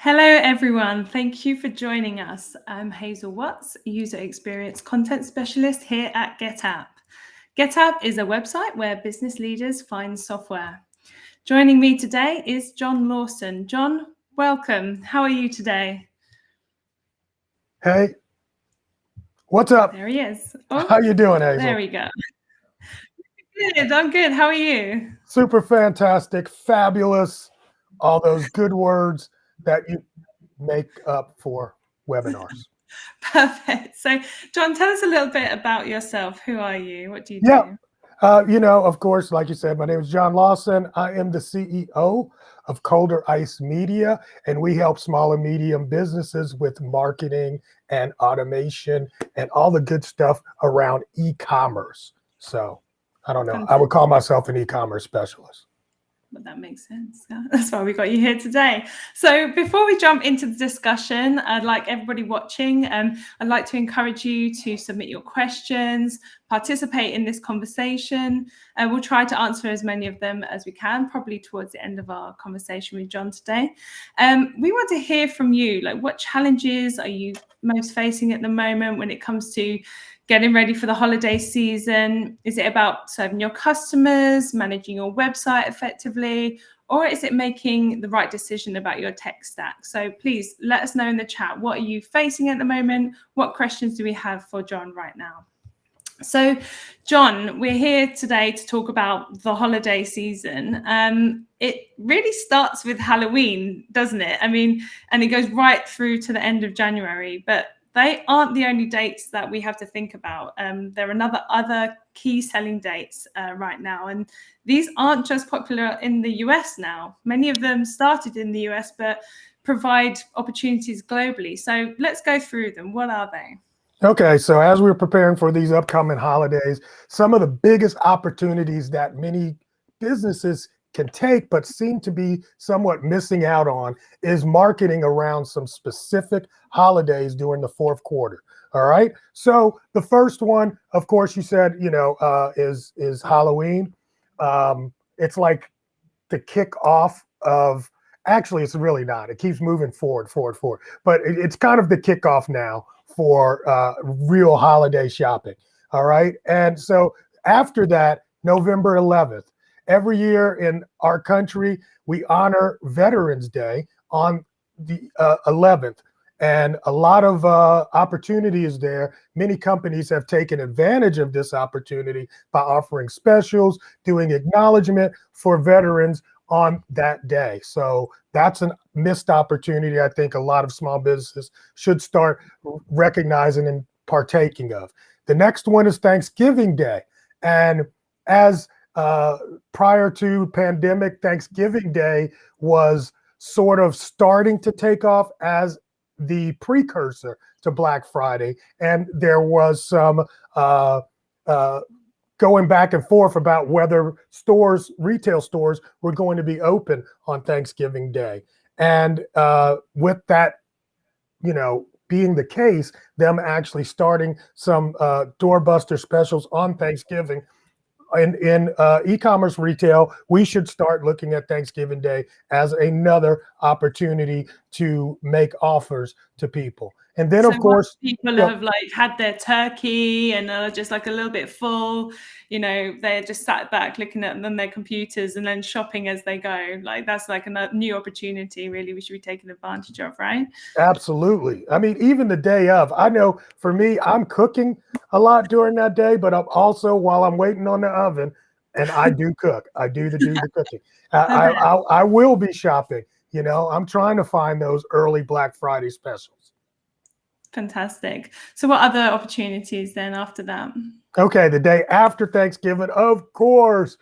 Hello, everyone. Thank you for joining us. I'm Hazel Watts, User Experience Content Specialist here at GetApp. GetApp is a website where business leaders find software. Joining me today is John Lawson. John, welcome. How are you today? Hey, what's up? There he is. How you doing, Hazel? There we go. Good. I'm good. How are you? Super fantastic, fabulous, all those good words that you make up for webinars. Perfect. So, John, tell us a little bit about yourself. Who are you? What do you do? Yeah, of course, like you said, my name is John Lawson. I am the CEO of ColderICE Media, and we help small and medium businesses with marketing and automation and all the good stuff around e-commerce. So I don't know. Fantastic. I would call myself an e-commerce specialist. But that makes sense. Yeah? That's why we got you here today. So before we jump into the discussion, I'd like everybody watching, I'd like to encourage you to submit your questions, participate in this conversation. We'll try to answer as many of them as we can, probably towards the end of our conversation with John today. We want to hear from you. Like, what challenges are you most facing at the moment when it comes to getting ready for the holiday season? Is it about serving your customers, managing your website effectively, or is it making the right decision about your tech stack? So please let us know in the chat, what are you facing at the moment? What questions do we have for John right now? So John, we're here today to talk about the holiday season. It really starts with Halloween, doesn't it? I mean, and it goes right through to the end of January, but they aren't the only dates that we have to think about. There are other key selling dates right now. And these aren't just popular in the US now. Many of them started in the US, but provide opportunities globally. So let's go through them. What are they? Okay, so as we're preparing for these upcoming holidays, some of the biggest opportunities that many businesses can take but seem to be somewhat missing out on is marketing around some specific holidays during the fourth quarter. All right, so the first one, of course, you said, is Halloween. It's like the kickoff of, actually, it's really not. It keeps moving forward, but it's kind of the kickoff now for real holiday shopping. All right, and so after that, November 11th. Every year in our country, we honor Veterans Day on the 11th. And a lot of opportunity is there. Many companies have taken advantage of this opportunity by offering specials, doing acknowledgement for veterans on that day. So that's a missed opportunity I think a lot of small businesses should start recognizing and partaking of. The next one is Thanksgiving Day. And as prior to pandemic, Thanksgiving Day was sort of starting to take off as the precursor to Black Friday. And there was some going back and forth about whether retail stores were going to be open on Thanksgiving Day. And with that, being the case, them actually starting some doorbuster specials on Thanksgiving. In e-commerce retail, we should start looking at Thanksgiving Day as another opportunity to make offers to people. And then, so of course, people have like had their turkey and are just like a little bit full, they're just sat back looking at them, their computers, and then shopping as they go. Like, that's like a new opportunity, really, we should be taking advantage of, right? Absolutely. I mean, even the day of, I know for me, I'm cooking a lot during that day, but I'm also, while I'm waiting on the oven, and I do cook, I do the cooking. I will be shopping. I'm trying to find those early Black Friday specials. Fantastic. So what other opportunities then after that? Okay, the day after Thanksgiving, of course,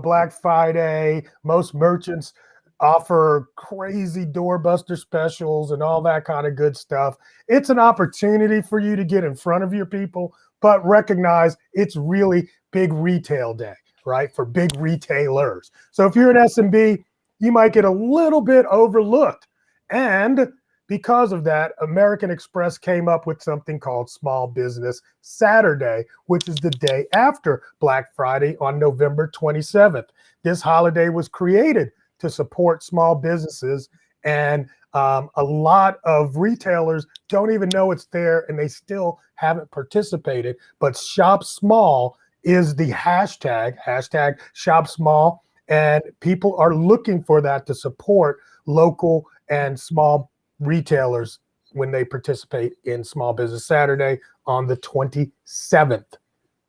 Black Friday, most merchants offer crazy doorbuster specials and all that kind of good stuff. It's an opportunity for you to get in front of your people, but recognize it's really big retail day, right? For big retailers. So if you're an SMB, you might get a little bit overlooked. And because of that, American Express came up with something called Small Business Saturday, which is the day after Black Friday on November 27th. This holiday was created to support small businesses and A lot of retailers don't even know it's there and they still haven't participated. But Shop Small is the hashtag Shop Small. And people are looking for that to support local and small retailers when they participate in Small Business Saturday on the 27th.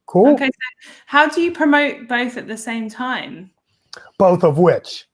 Cool. Okay, so how do you promote both at the same time? Both of which?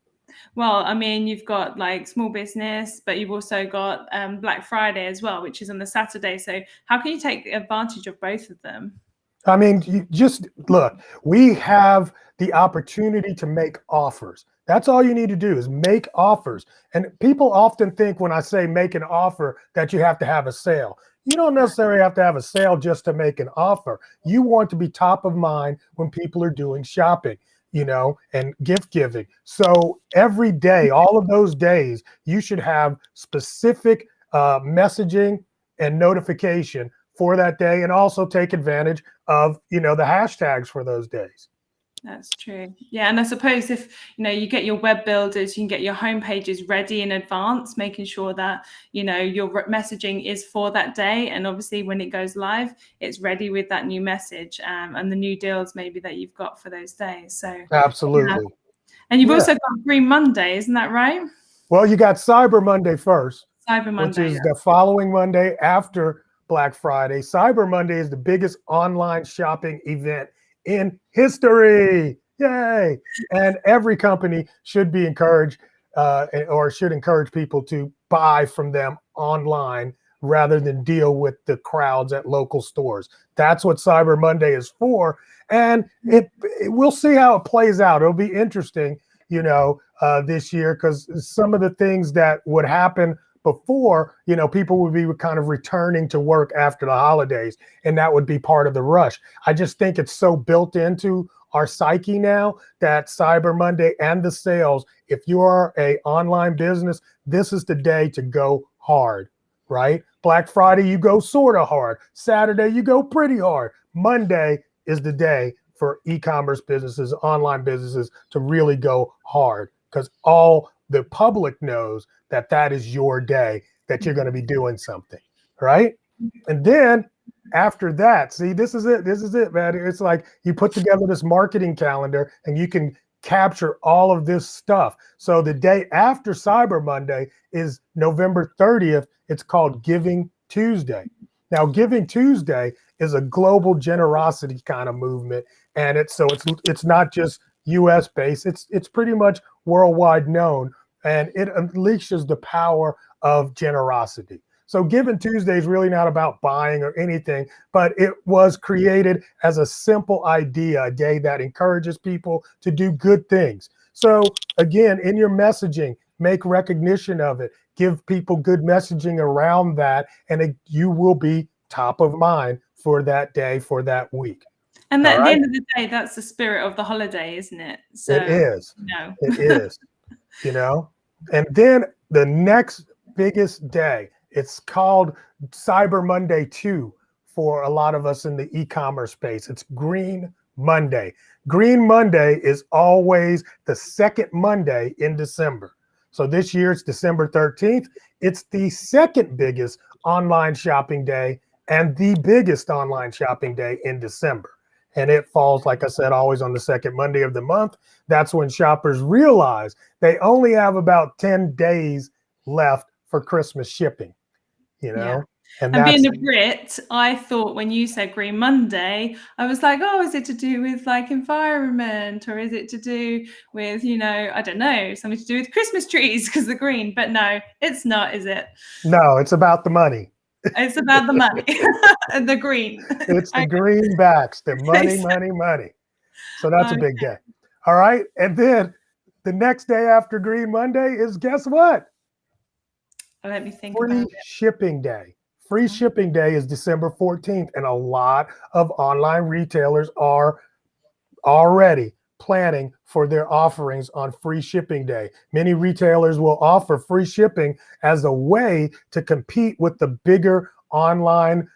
Well, I mean, you've got like small business, but you've also got Black Friday as well, which is on the Saturday. So how can you take advantage of both of them? I mean, you just look, we have the opportunity to make offers. That's all you need to do is make offers. And people often think when I say make an offer that you have to have a sale. You don't necessarily have to have a sale just to make an offer. You want to be top of mind when people are doing shopping, and gift giving. So every day, all of those days, you should have specific messaging and notification for that day, and also take advantage of the hashtags for those days. That's true. Yeah, and I suppose if you get your web builders, you can get your home pages ready in advance, making sure that your messaging is for that day, and obviously when it goes live, it's ready with that new message and the new deals maybe that you've got for those days. So absolutely. Yeah. And you've also got Green Monday, isn't that right? Well, you got Cyber Monday first, Cyber Monday, which is the following Monday after Black Friday. Cyber Monday is the biggest online shopping event in history. Yay! And every company should be encouraged or should encourage people to buy from them online rather than deal with the crowds at local stores. That's what Cyber Monday is for. And we'll see how it plays out. It'll be interesting, this year, because some of the things that would happen before, people would be kind of returning to work after the holidays, and that would be part of the rush. I just think it's so built into our psyche now that Cyber Monday and the sales, if you are an online business, this is the day to go hard, right? Black Friday, you go sort of hard. Saturday, you go pretty hard. Monday is the day for e-commerce businesses, online businesses to really go hard, because all the public knows that is your day, that you're going to be doing something, right? And then after that, see, this is it, man. It's like you put together this marketing calendar and you can capture all of this stuff. So the day after Cyber Monday is November 30th. It's called Giving Tuesday. Now, Giving Tuesday is a global generosity kind of movement, and it's not just U.S. based. It's pretty much worldwide known, and it unleashes the power of generosity. So Giving Tuesday is really not about buying or anything, but it was created as a simple idea, a day that encourages people to do good things. So again, in your messaging, make recognition of it, give people good messaging around that, and you will be top of mind for that day, for that week. And at the end of the day, that's the spirit of the holiday, isn't it? So, it is. It is. And then the next biggest day, it's called Cyber Monday 2 for a lot of us in the e-commerce space. It's Green Monday. Green Monday is always the second Monday in December. So this year it's December 13th. It's the second biggest online shopping day and the biggest online shopping day in December. And it falls, like I said, always on the second Monday of the month. That's when shoppers realize they only have about 10 days left for Christmas shipping, Yeah. And being a Brit, I thought when you said Green Monday, I was like, oh, is it to do with like environment, or is it to do with, I don't know, something to do with Christmas trees because they're green? But no, it's not, is it? No, it's about the money. It's about the money and the green. It's the greenbacks, the money. So that's a big day. All right. And then the next day after Green Monday is, guess what? Let me think Free about it. shipping day. Free shipping day is December 14th. And a lot of online retailers are already planning for their offerings on free shipping day. Many retailers will offer free shipping as a way to compete with the bigger online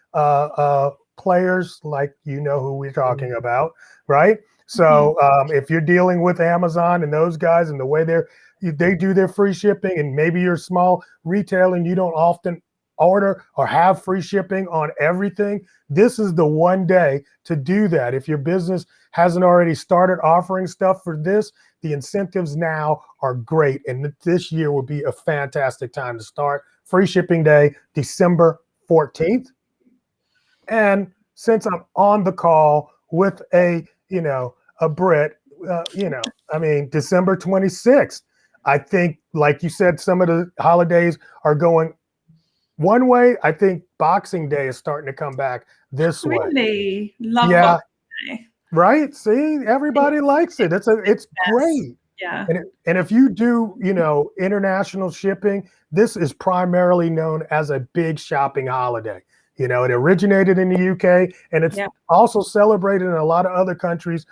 players, like who we're talking about, right? So if you're dealing with Amazon and those guys and the way they're they do their free shipping, and maybe you're a small retailer and you don't often order or have free shipping on everything. This is the one day to do that. If your business hasn't already started offering stuff for this, the incentives now are great. And this year will be a fantastic time to start. Free shipping day, December 14th. And since I'm on the call with a Brit, December 26th, I think, like you said, some of the holidays are going one way. I think Boxing Day is starting to come back this way. Really love Yeah. Boxing Day. Right. See, everybody likes it. It's great. Yeah. And if you do, international shipping, this is primarily known as a big shopping holiday. It originated in the UK, and it's also celebrated in a lot of other countries,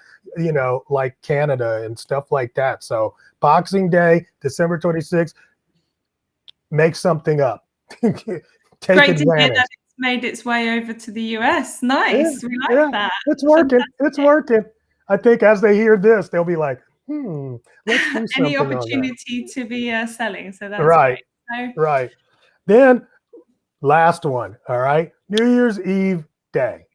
like Canada and stuff like that. So Boxing Day, December 26th, make something up. Take Great advantage. to hear that it's made its way over to the US. Nice. We like that. It's working. Fantastic. It's working. I think as they hear this, they'll be like, let's do something. Any opportunity to be selling. So that's right. Great. So, right. Then last one. All right. New Year's Eve day.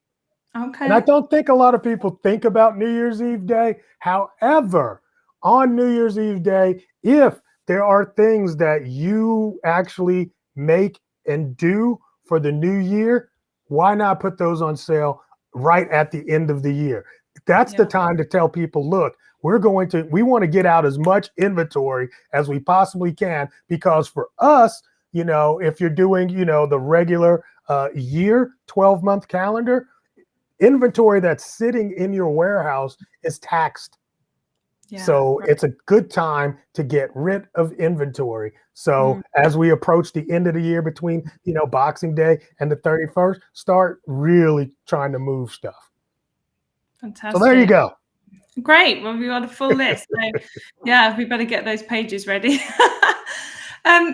Okay. And I don't think a lot of people think about New Year's Eve day. However, on New Year's Eve day, if there are things that you actually make and do for the new year, why not put those on sale right at the end of the year? That's the time to tell people, look, we want to get out as much inventory as we possibly can, because for us, if you're doing, the regular year, 12-month calendar, inventory that's sitting in your warehouse is taxed. So it's a good time to get rid of inventory. So as we approach the end of the year, between, Boxing Day and the 31st, start really trying to move stuff. Fantastic. So there you go. Great. Well, we got a full list. So we better get those pages ready.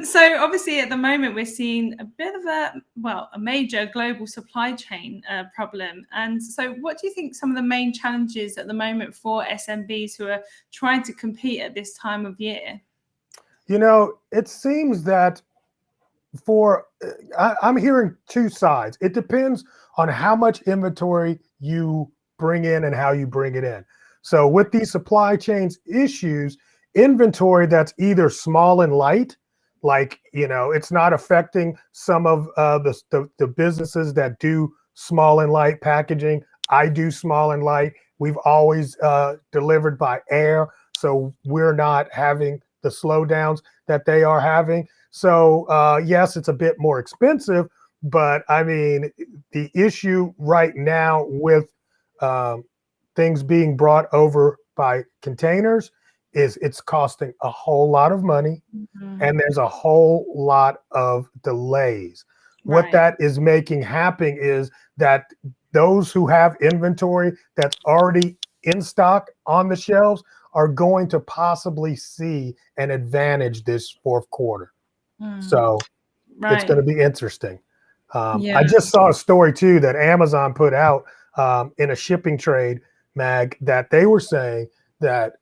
So obviously at the moment we're seeing a bit of a major global supply chain problem. And so what do you think some of the main challenges at the moment for SMBs who are trying to compete at this time of year? It seems that I'm hearing two sides. It depends on how much inventory you bring in and how you bring it in. So with these supply chains issues, inventory that's either small and light, like, it's not affecting some of the businesses that do small and light packaging. I do small and light. We've always delivered by air, so we're not having the slowdowns that they are having. So yes, it's a bit more expensive, but I mean, the issue right now with things being brought over by containers is it's costing a whole lot of money, and there's a whole lot of delays. What that is making happen is that those who have inventory that's already in stock on the shelves are going to possibly see an advantage this fourth quarter. So it's going to be interesting. I just saw a story too that Amazon put out in a shipping trade mag, that they were saying that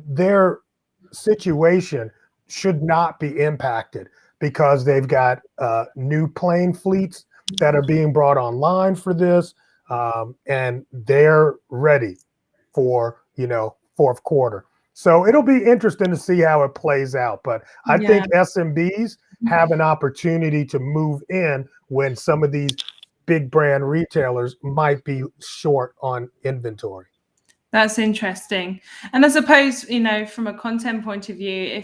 their situation should not be impacted because they've got new plane fleets that are being brought online for this, and they're ready for fourth quarter. So it'll be interesting to see how it plays out. But I think SMBs have an opportunity to move in when some of these big brand retailers might be short on inventory. That's interesting. And I suppose, from a content point of view,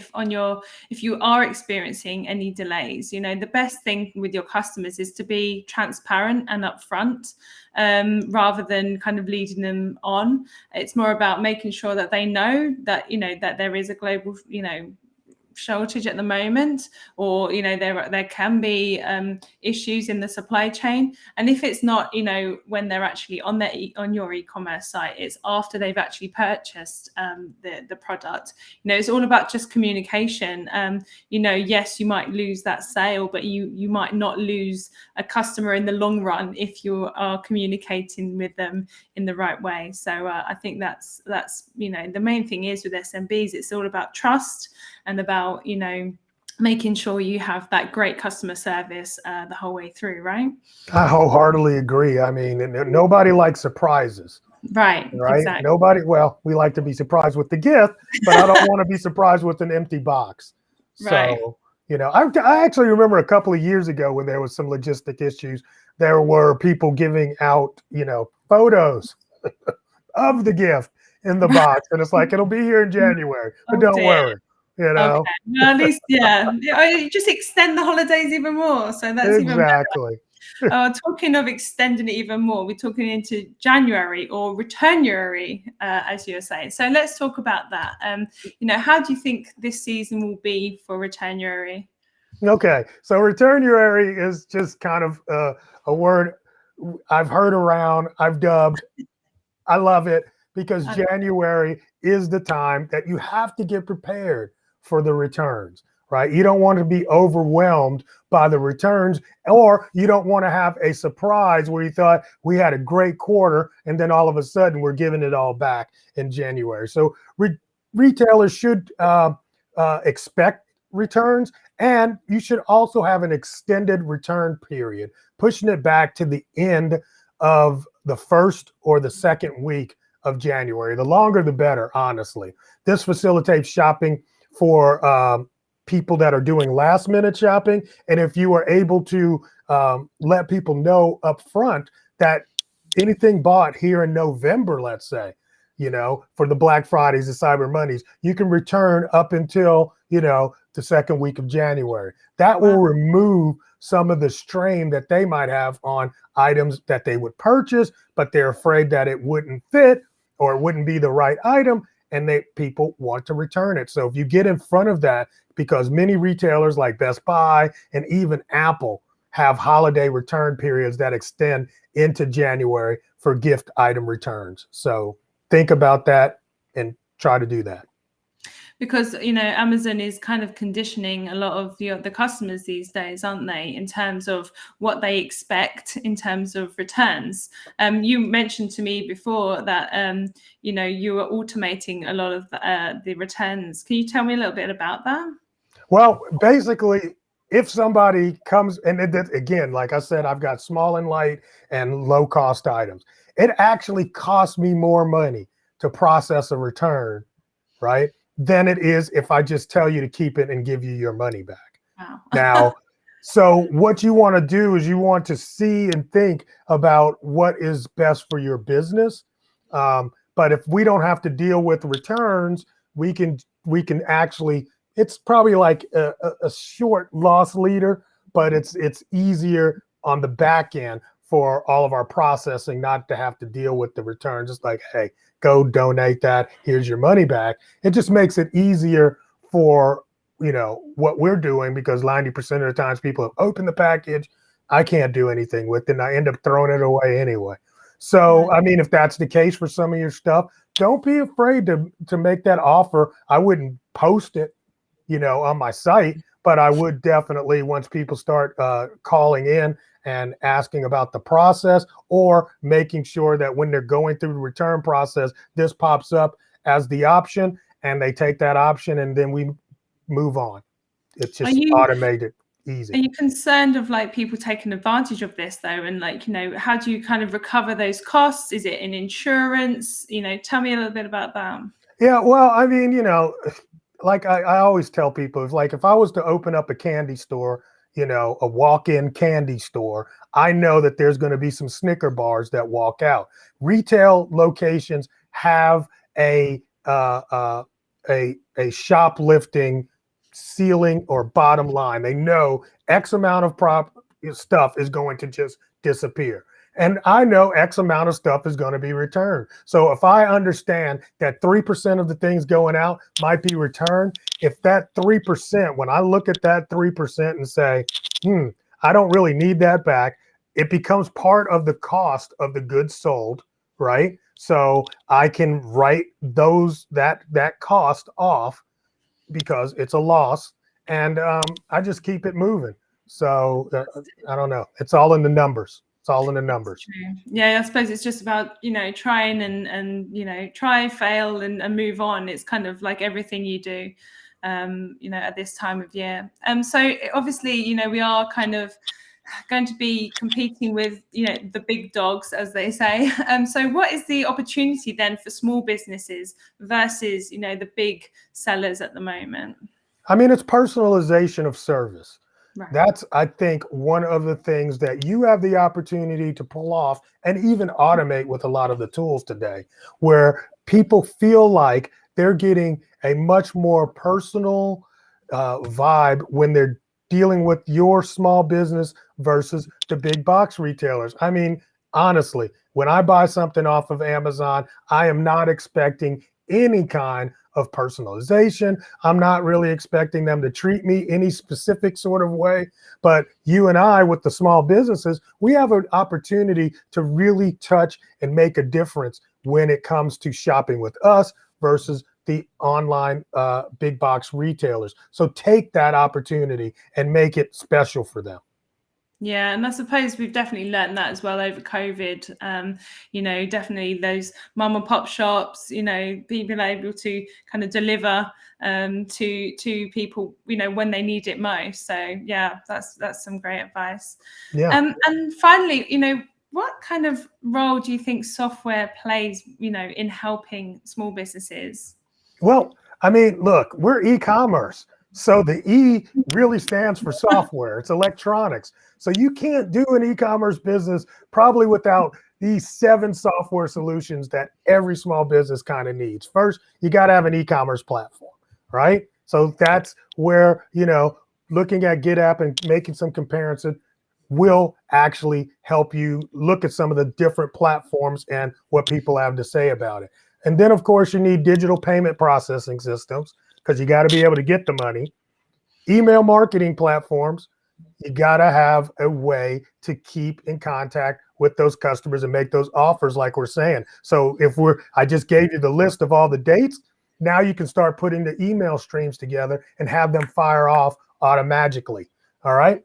if you are experiencing any delays, the best thing with your customers is to be transparent and upfront, rather than kind of leading them on. It's more about making sure that they know that, that there is a global, shortage at the moment, or there can be issues in the supply chain. And if it's not when they're actually on your e-commerce site, it's after they've actually purchased the product. It's all about just communication. Yes, you might lose that sale, but you might not lose a customer in the long run if you are communicating with them in the right way. So I think that's the main thing is with SMBs, it's all about trust and about making sure you have that great customer service the whole way through, right? I wholeheartedly agree. I mean, nobody likes surprises. Right. Exactly. Nobody. Well, we like to be surprised with the gift, but I don't want to be surprised with an empty box. Right. So, I actually remember a couple of years ago when there was some logistic issues. There were people giving out, photos of the gift in the box, and it's like, it'll be here in January, but don't worry. Okay. Well, at least, you just extend the holidays even more. So that's exactly. Even better. Talking of extending it even more, we're talking into January or Returnuary, as you're saying. So let's talk about that. How do you think this season will be for Returnuary? Okay, so Returnuary is just kind of a word I've heard around, I've dubbed. I love it because January is the time that you have to get prepared for the returns, right? You don't want to be overwhelmed by the returns, or you don't want to have a surprise where you thought we had a great quarter and then all of a sudden we're giving it all back in January. So retailers should expect returns, and you should also have an extended return period, pushing it back to the end of the first or the second week of January. The longer, the better, honestly. This facilitates shopping for people that are doing last minute shopping. And if you are able to let people know up front that anything bought here in November, let's say, for the Black Fridays, the Cyber Mondays, you can return up until, the second week of January. That will remove some of the strain that they might have on items that they would purchase, but they're afraid that it wouldn't fit or it wouldn't be the right item, and people want to return it. So if you get in front of that, because many retailers like Best Buy and even Apple have holiday return periods that extend into January for gift item returns. So think about that and try to do that. Because Amazon is kind of conditioning a lot of the customers these days, aren't they, in terms of what they expect in terms of returns. You mentioned to me before that you were automating a lot of the returns. Can you tell me a little bit about that? Well, basically, if somebody comes, and again, like I said, I've got small and light and low cost items. It actually costs me more money to process a return, right, than it is if I just tell you to keep it and give you your money back. Wow. Now, so what you want to do is you want to see and think about what is best for your business. But if we don't have to deal with returns, we can actually, it's probably like a short loss leader, but it's easier on the back end for all of our processing not to have to deal with the returns. Just like, hey, go donate that, here's your money back. It just makes it easier for what we're doing, because 90% of the times people have opened the package, I can't do anything with it, and I end up throwing it away anyway. So, I mean, if that's the case for some of your stuff, don't be afraid to make that offer. I wouldn't post it, on my site, but I would definitely, once people start calling in and asking about the process, or making sure that when they're going through the return process, this pops up as the option and they take that option and then we move on. It's just automated, easy. Are you concerned of people taking advantage of this though? And how do you kind of recover those costs? Is it in insurance? Tell me a little bit about that. Yeah, well, I mean, like I always tell people, if I was to open up a candy store, a walk-in candy store, I know that there's going to be some Snicker bars that walk out. Retail locations have a shoplifting ceiling or bottom line. They know X amount of stuff is going to just disappear. And I know X amount of stuff is going to be returned. So if I understand that 3% of the things going out might be returned, if that 3%, when I look at that 3% and say, I don't really need that back, it becomes part of the cost of the goods sold, right? So I can write that cost off because it's a loss, and I just keep it moving. So I don't know. It's all in the numbers. It's all in the numbers. Yeah, I suppose it's just about, trying and try, fail, and move on. It's kind of like everything you do, at this time of year. So obviously, we are kind of going to be competing with, the big dogs, as they say. So what is the opportunity then for small businesses versus, the big sellers at the moment? I mean, it's personalization of service. Right. That's, I think, one of the things that you have the opportunity to pull off and even automate with a lot of the tools today, where people feel like they're getting a much more personal vibe when they're dealing with your small business versus the big box retailers. I mean, honestly, when I buy something off of Amazon, I am not expecting any kind of personalization. I'm not really expecting them to treat me any specific sort of way. But you and I, with the small businesses, we have an opportunity to really touch and make a difference when it comes to shopping with us versus the online big box retailers. So take that opportunity and make it special for them. Yeah, and I suppose we've definitely learned that as well over COVID. Definitely those mom and pop shops, people are able to kind of deliver to people, when they need it most. So yeah, that's some great advice. Yeah. And finally, what kind of role do you think software plays, in helping small businesses? Well, I mean, look, we're e-commerce. So the E really stands for software. It's electronics. So you can't do an e-commerce business probably without these 7 software solutions that every small business kind of needs. First, you got to have an e-commerce platform, right? So that's where, looking at GetApp and making some comparison will actually help you look at some of the different platforms and what people have to say about it. And then, of course, you need digital payment processing systems because you got to be able to get the money. Email marketing platforms, you got to have a way to keep in contact with those customers and make those offers like we're saying. So I just gave you the list of all the dates. Now you can start putting the email streams together and have them fire off automatically. All right.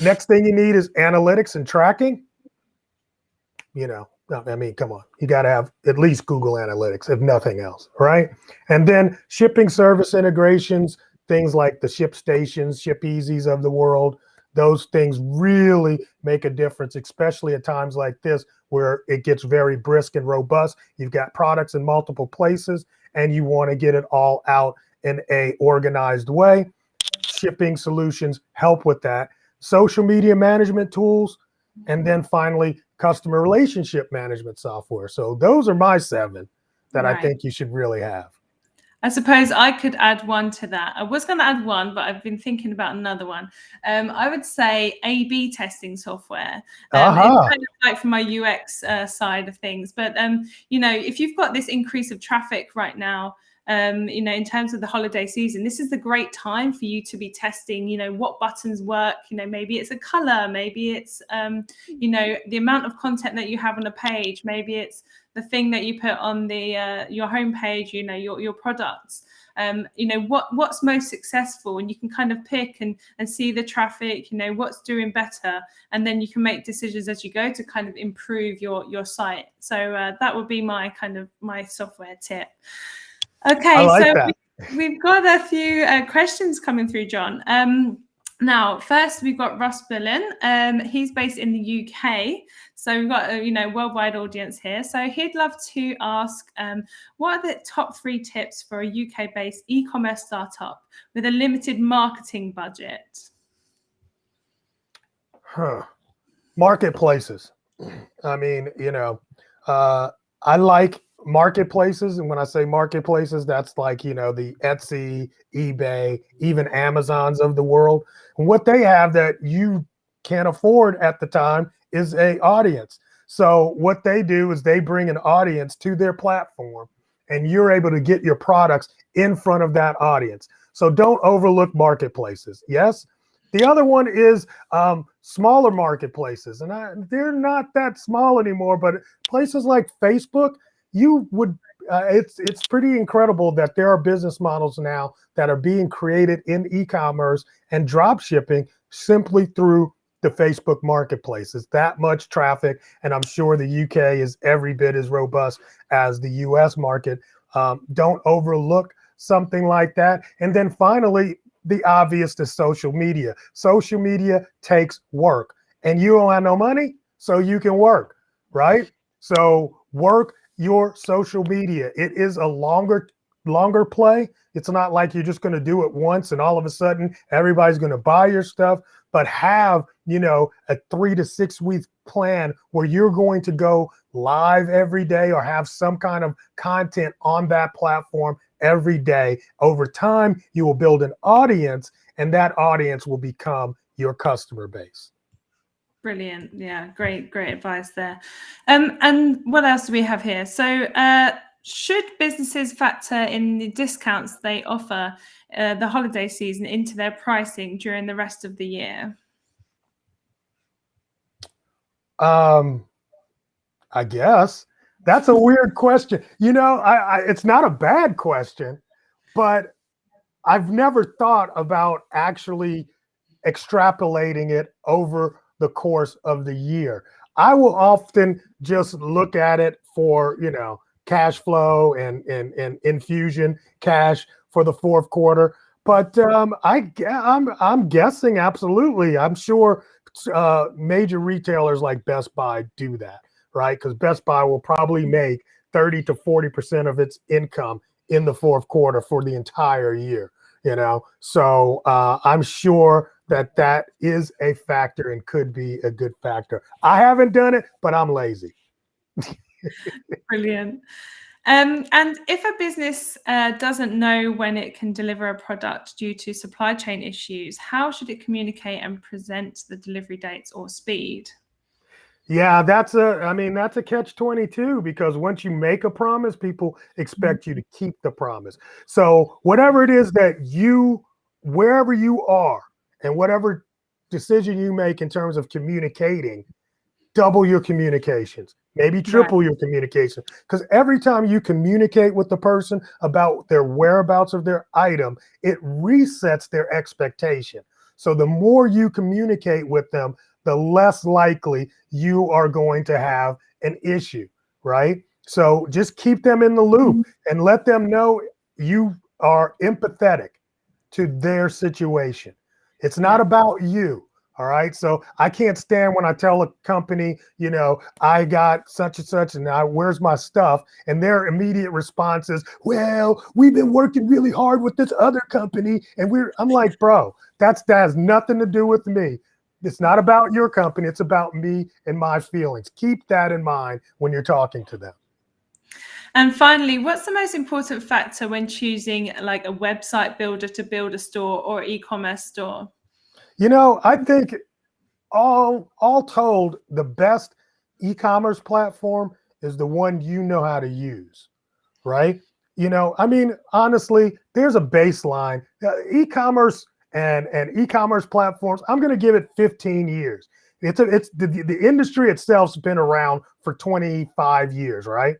Next thing you need is analytics and tracking. I mean, come on, you got to have at least Google Analytics, if nothing else, right? And then shipping service integrations, things like the Ship Stations, Ship Easies of the world, those things really make a difference, especially at times like this where it gets very brisk and robust. You've got products in multiple places and you want to get it all out in a organized way. Shipping solutions help with that. Social media management tools, and then finally, customer relationship management software. So those are my 7 that I think you should really have. I suppose I could add one to that. I was going to add one, but I've been thinking about another one. I would say A/B testing software. It's kind of like from my UX side of things. But, if you've got this increase of traffic right now, in terms of the holiday season, this is the great time for you to be testing, what buttons work, maybe it's a color, maybe it's, the amount of content that you have on a page, maybe it's the thing that you put on the your homepage, your products, what's most successful, and you can kind of pick and see the traffic, what's doing better, and then you can make decisions as you go to kind of improve your site. So that would be my software tip. Okay, we've got a few questions coming through, John. Now, first we've got Ross Bullen. He's based in the UK, so we've got a worldwide audience here. So he'd love to ask, what are the top 3 tips for a UK-based e-commerce startup with a limited marketing budget? Marketplaces. I mean, I like marketplaces, and when I say marketplaces, that's like the Etsy, eBay, even Amazons of the world. And what they have that you can't afford at the time is a audience. So what they do is they bring an audience to their platform, and you're able to get your products in front of that audience. So don't overlook marketplaces. Yes. The other one is smaller marketplaces, and they're not that small anymore. But places like Facebook, you would. It's pretty incredible that there are business models now that are being created in e-commerce and drop shipping simply through the Facebook marketplace. It's that much traffic, and I'm sure the UK is every bit as robust as the US market. Don't overlook something like that. And then finally, the obvious is social media. Social media takes work, and you don't have no money, so you can work, right? So work your social media. It is a longer play. It's not like you're just going to do it once and all of a sudden everybody's going to buy your stuff, but have, a 3 to 6 week plan where you're going to go live every day or have some kind of content on that platform every day. Over time, you will build an audience, and that audience will become your customer base. Brilliant. Yeah, great advice there. And what else do we have here? So should businesses factor in the discounts they offer the holiday season into their pricing during the rest of the year? I guess that's a weird question. It's not a bad question, but I've never thought about actually extrapolating it over the course of the year. I will often just look at it for, cash flow and infusion cash for the fourth quarter. But I'm guessing absolutely. I'm sure major retailers like Best Buy do that, right? Because Best Buy will probably make 30 to 40% of its income in the fourth quarter for the entire year. So I'm sure that is a factor and could be a good factor. I haven't done it, but I'm lazy. Brilliant. And if a business doesn't know when it can deliver a product due to supply chain issues, how should it communicate and present the delivery dates or speed? Yeah, that's a catch-22, because once you make a promise, people expect you to keep the promise. So whatever it is that wherever you are and whatever decision you make in terms of communicating, double your communications, maybe triple your communication, because every time you communicate with the person about their whereabouts of their item, it resets their expectation. So the more you communicate with them, the less likely you are going to have an issue, right? So just keep them in the loop and let them know you are empathetic to their situation. It's not about you. All right. So I can't stand when I tell a company, I got such and such and where's my stuff? And their immediate response is, well, we've been working really hard with this other company. And I'm like, bro, that has nothing to do with me. It's not about your company. It's about me and my feelings. Keep that in mind when you're talking to them. And finally, what's the most important factor when choosing like a website builder to build a store or e-commerce store? I think all told, the best e-commerce platform is the one you know how to use, right? Honestly, there's a baseline. E-commerce and e-commerce platforms, I'm going to give it 15 years. The industry itself's been around for 25 years, right?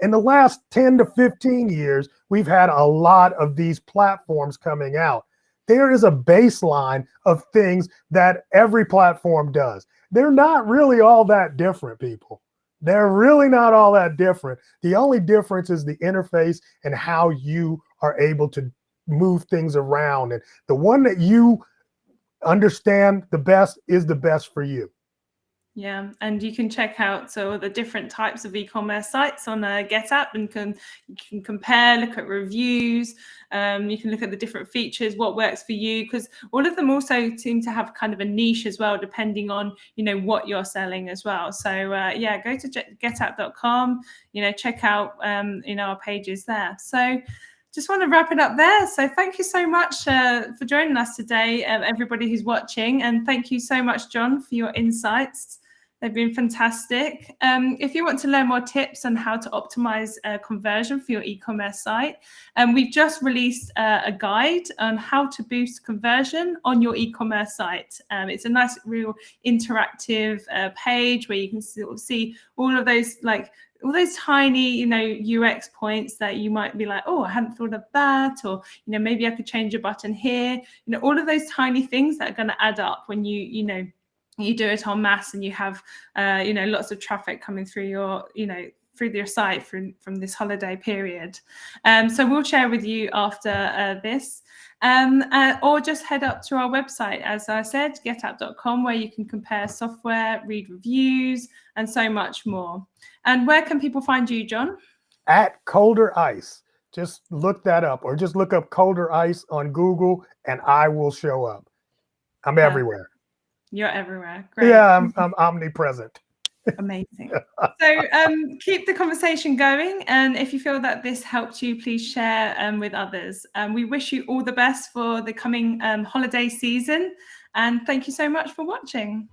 In the last 10 to 15 years, we've had a lot of these platforms coming out. There is a baseline of things that every platform does. They're not really all that different, people. They're really not all that different. The only difference is the interface and how you are able to move things around. And the one that you understand the best is the best for you. Yeah, and you can check out the different types of e-commerce sites on GetApp, and you can compare, look at reviews. You can look at the different features, what works for you, because all of them also seem to have kind of a niche as well, depending on what you're selling as well. So yeah, go to getapp.com. Check out our pages there. So just want to wrap it up there. So thank you so much for joining us today, everybody who's watching, and thank you so much, John, for your insights. They've been fantastic. If you want to learn more tips on how to optimize conversion for your e-commerce site, we've just released a guide on how to boost conversion on your e-commerce site. It's a nice, real interactive page where you can sort of see all of those, like, all those tiny, you know, UX points that you might be like, oh, I hadn't thought of that, or, you know, maybe I could change a button here. You know, all of those tiny things that are going to add up when you know, you do it en masse and you have, you know, lots of traffic coming through your, you know, through your site from this holiday period. So we'll share with you after this. Or just head up to our website, as I said, getapp.com, where you can compare software, read reviews, and so much more. And where can people find you, John? At ColderICE. Just look that up, or just look up ColderICE on Google and I will show up. I'm everywhere. You're everywhere. Great. Yeah, I'm omnipresent. Amazing. So keep the conversation going. And if you feel that this helped you, please share with others. We wish you all the best for the coming holiday season. And thank you so much for watching.